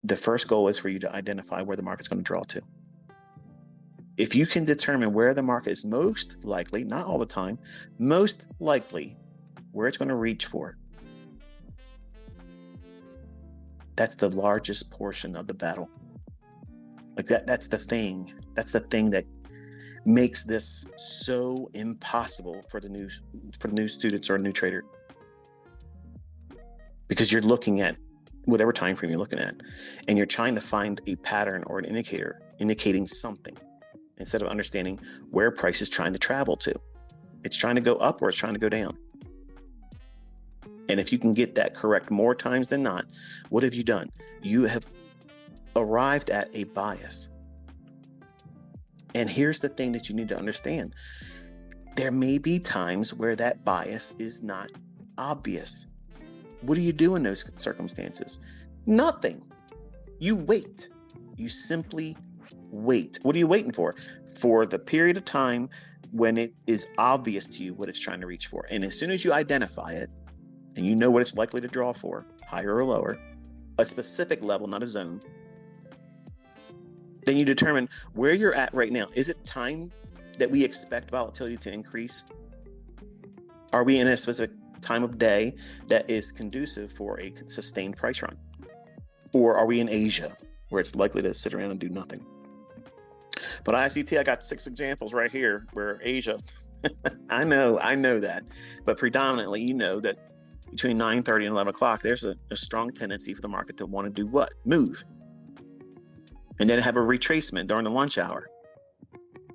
the first goal is for you to identify where the market's going to draw to. If you can determine where the market is most likely, not all the time, most likely where it's going to reach for, that's the largest portion of the battle. Like that's the thing. That's the thing that makes this so impossible for the new students or a new trader. Because you're looking at whatever time frame you're looking at, and you're trying to find a pattern or an indicator indicating something, instead of understanding where price is trying to travel to. It's trying to go up or it's trying to go down. And if you can get that correct more times than not, what have you done? You have arrived at a bias. And here's the thing that you need to understand. There may be times where that bias is not obvious. What do you do in those circumstances? Nothing. You wait. You simply wait. What are you waiting for? For the period of time when it is obvious to you what it's trying to reach for. And as soon as you identify it, and you know what it's likely to draw for, higher or lower, a specific level, not a zone, then you determine where you're at right now. Is it time that we expect volatility to increase? Are we in a specific time of day that is conducive for a sustained price run? Or are we in Asia where it's likely to sit around and do nothing? But ICT, I got 6 examples right here where Asia, I know that, but predominantly, you know that between 9:30 and 11 o'clock, there's a strong tendency for the market to want to do what? Move. And then have a retracement during the lunch hour.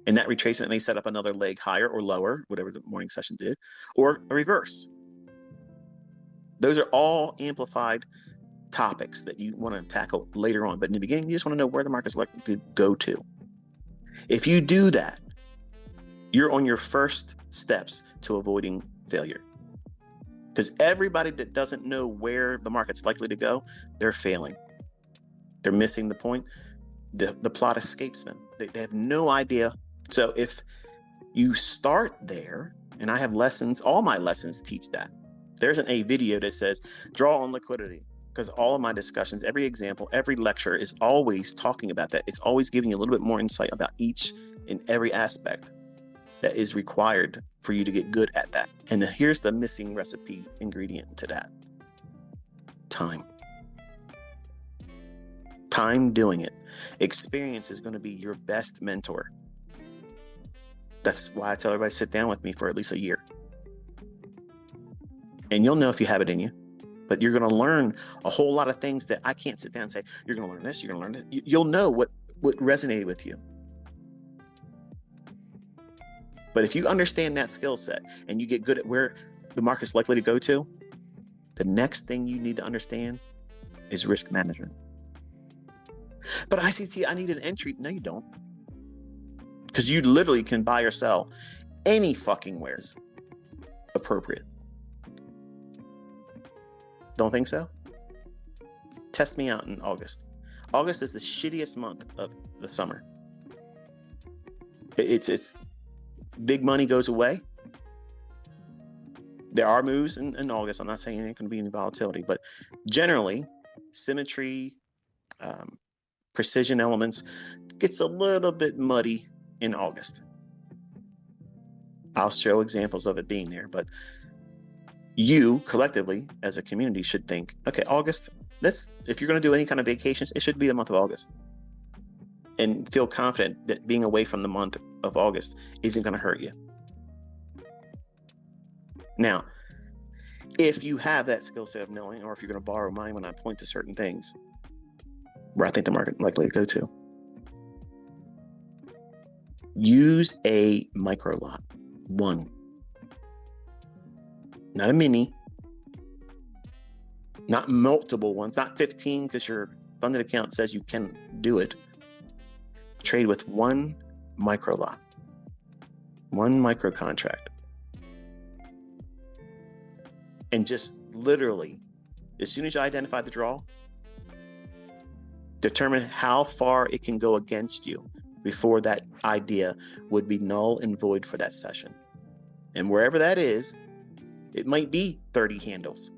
And that retracement may set up another leg higher or lower, whatever the morning session did, or a reverse. Those are all amplified topics that you want to tackle later on. But in the beginning, you just want to know where the market's likely to go to. If you do that, you're on your first steps to avoiding failure. Because everybody that doesn't know where the market's likely to go, they're failing. They're missing the point. The plot escapes them. They have no idea. So if you start there, and I have lessons, all my lessons teach that. There's a video that says, draw on liquidity. Because all of my discussions, every example, every lecture is always talking about that. It's always giving you a little bit more insight about each and every aspect that is required for you to get good at that. And here's the missing recipe ingredient to that. Time. Time doing it. Experience is going to be your best mentor. That's why I tell everybody, sit down with me for at least a year. And you'll know if you have it in you. But you're going to learn a whole lot of things that I can't sit down and say, you're going to learn this, you're going to learn that. You'll know what resonated with you. But if you understand that skill set and you get good at where the market's likely to go to, the next thing you need to understand is risk management. But ICT, I need an entry. No, you don't. Because you literally can buy or sell any fucking wares appropriate. Don't think so? Test me out in August. August is the shittiest month of the summer. It's big money goes away. There are moves in August. I'm not saying there's going to be any volatility, but generally, symmetry, precision elements gets a little bit muddy in August. I'll show examples of it being there, but you collectively as a community should think, okay, August, if you're going to do any kind of vacations, it should be the month of August. And feel confident that being away from the month of August isn't going to hurt you. Now, if you have that skill set of knowing, or if you're going to borrow mine when I point to certain things where I think the market likely to go to, use a micro lot, one. Not a mini, not multiple ones, not 15 because your funded account says you can do it. Trade with one micro lot, one micro contract. And just literally, as soon as you identify the draw, determine how far it can go against you before that idea would be null and void for that session. And wherever that is, it might be 30 handles.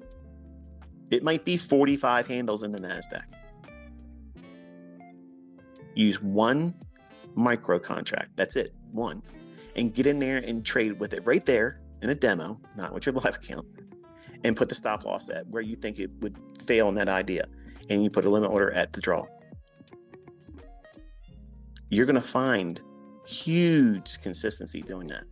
It might be 45 handles in the NASDAQ. Use one micro contract. That's it. One. And get in there and trade with it right there in a demo, not with your live account, and put the stop loss at where you think it would fail in that idea. And you put a limit order at the draw. You're going to find huge consistency doing that.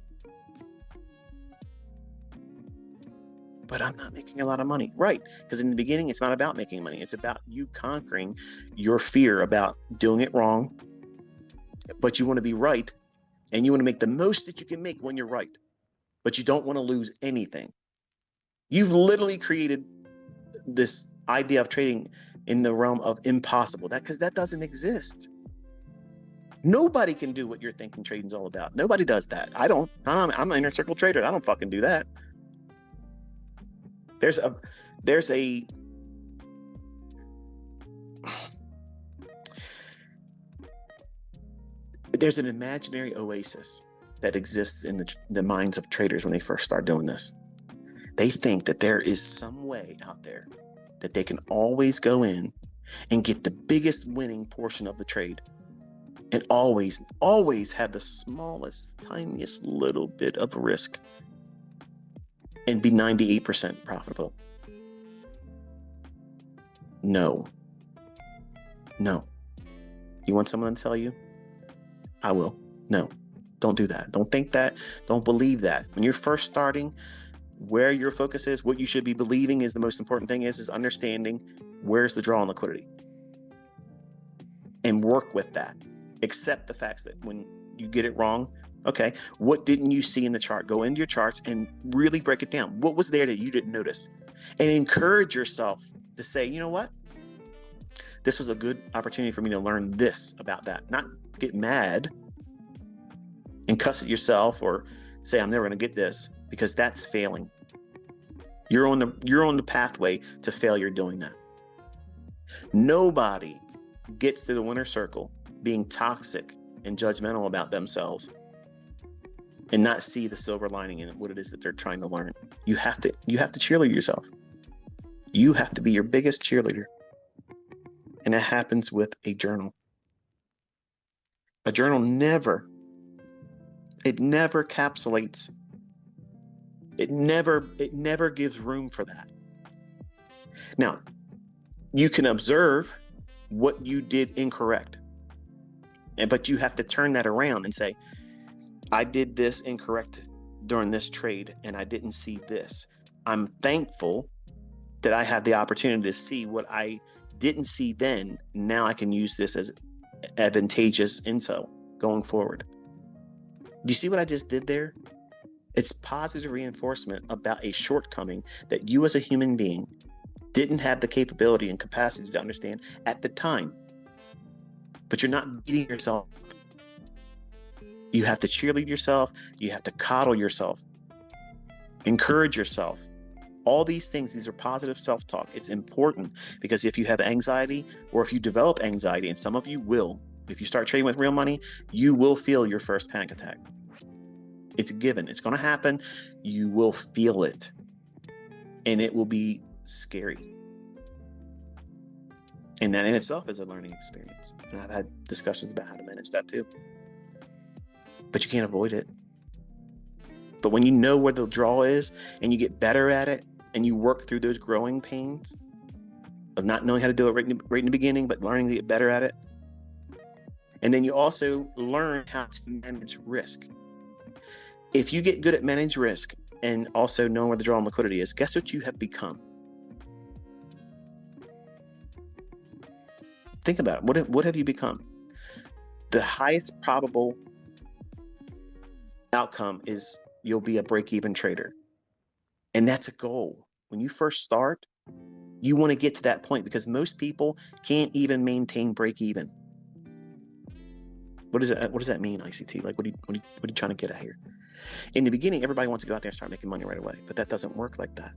But I'm not making a lot of money. Right. Because in the beginning, it's not about making money. It's about you conquering your fear about doing it wrong. But you want to be right. And you want to make the most that you can make when you're right. But you don't want to lose anything. You've literally created this idea of trading in the realm of impossible. Because that doesn't exist. Nobody can do what you're thinking trading's all about. Nobody does that. I don't. I'm an inner circle trader. I don't fucking do that. There's an imaginary oasis that exists in the minds of traders when they first start doing this. They think that there is some way out there that they can always go in and get the biggest winning portion of the trade and always have the smallest, tiniest little bit of risk and be 98% profitable. No. You want someone to tell you? I will. No, don't do that. Don't think that. Don't believe that. When you're first starting, where your focus is, what you should be believing is the most important thing is understanding where's the draw on liquidity and work with that. Accept the facts that when you get it wrong, okay, what didn't you see in the chart? Go into your charts and really break it down. What was there that you didn't notice? And encourage yourself to say, you know what? This was a good opportunity for me to learn this about that. Not get mad and cuss at yourself or say, I'm never going to get this, because that's failing. You're on the pathway to failure doing that. Nobody gets to the winner's circle being toxic and judgmental about themselves and not see the silver lining in what it is that they're trying to learn. You have to cheerlead yourself. You have to be your biggest cheerleader. And that happens with a journal. A journal never encapsulates. It never gives room for that. Now, you can observe what you did incorrect, but you have to turn that around and say, I did this incorrect during this trade and I didn't see this. I'm thankful that I had the opportunity to see what I didn't see then. Now I can use this as advantageous intel going forward. Do you see what I just did there? It's positive reinforcement about a shortcoming that you as a human being didn't have the capability and capacity to understand at the time. But you're not beating yourself. You have to cheerlead yourself. You have to coddle yourself. Encourage yourself. All these things, these are positive self-talk. It's important because if you have anxiety or if you develop anxiety, and some of you will, if you start trading with real money, you will feel your first panic attack. It's a given. It's going to happen. You will feel it. And it will be scary. And that in itself is a learning experience. And I've had discussions about how to manage that too. But you can't avoid it. But when you know where the draw is and you get better at it and you work through those growing pains of not knowing how to do it right in the beginning, but learning to get better at it. And then you also learn how to manage risk. If you get good at manage risk and also knowing where the draw on liquidity is, guess what you have become? Think about it. What have you become? The highest probable outcome is you'll be a break-even trader. And that's a goal. When you first start, you want to get to that point because most people can't even maintain break-even. What does that mean, ICT? Like, what are you trying to get at here? In the beginning, everybody wants to go out there and start making money right away, but that doesn't work like that.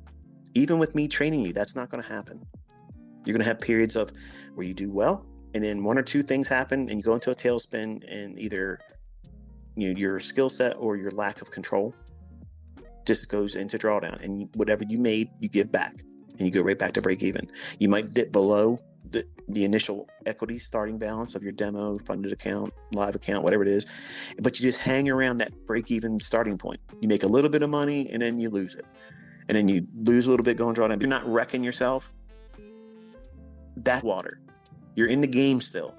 Even with me training you, that's not going to happen. You're going to have periods of where you do well, and then one or two things happen, and you go into a tailspin, and either your skill set or your lack of control just goes into drawdown, and whatever you made, you give back, and you go right back to break even. You might dip below the initial equity starting balance of your demo, funded account, live account, whatever it is, but you just hang around that break-even starting point. You make a little bit of money and then you lose it. And then you lose a little bit going drawdown. You're not wrecking yourself. That's water. You're in the game still.